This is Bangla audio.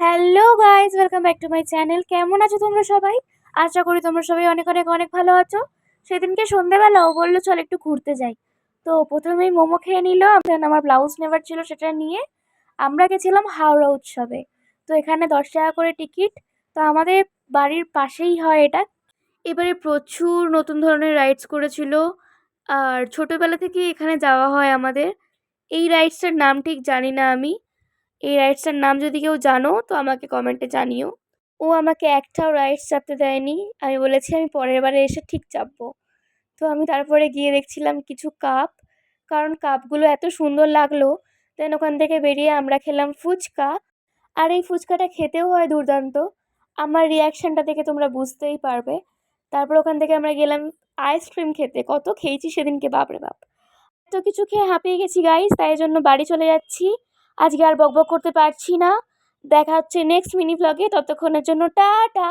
Hello guys, welcome back to my channel. কেমন আছো তোমরা সবাই? আশা করি তোমরা সবাই অনেক অনেক অনেক ভালো আছো। সেদিনকে সন্ধ্যেবেলা ও বললো চল একটু ঘুরতে যাই। তো প্রথমেই মোমো খেয়ে নিল, আমার ব্লাউজ নেবার ছিল, সেটা নিয়ে আমরা গেছিলাম হাওড়া উৎসবে। তো এখানে 10 টাকা করে টিকিট। তো আমাদের বাড়ির পাশেই হয় এটা। এবারে প্রচুর নতুন ধরনের রাইডস করেছিল, আর ছোটবেলা থেকে এখানে যাওয়া হয় আমাদের। এই রাইডসটার নাম ঠিক জানি না আমি। এই রাইডসটার নাম যদি কেউ জানো তো আমাকে কমেন্টে জানিও। ও আমাকে একটাও রাইডস চাপতে দেয়নি। আমি বলেছি আমি পরের বারে এসে ঠিক চাপবো। তো আমি তারপরে গিয়ে দেখছিলাম কিছু কাপ, কারণ কাপগুলো এত সুন্দর লাগলো। দেন ওখান থেকে বেরিয়ে আমরা খেলাম ফুচকা। আর এই ফুচকাটা খেতেও হয় দুর্দান্ত। আমার রিয়াকশানটা দেখে তোমরা বুঝতেই পারবে। তারপর ওখান থেকে আমরা গেলাম আইসক্রিম খেতে। কত খেয়েছি সেদিনকে, বাপরে বাপ! এত কিছু খেয়ে হাঁপিয়ে গেছি গাইস, তাই জন্য বাড়ি চলে যাচ্ছি। আজকে আর বকবক করতে পারছি না। দেখা হচ্ছে নেক্সট মিনি ব্লগে, ততক্ষণের জন্য টাটা।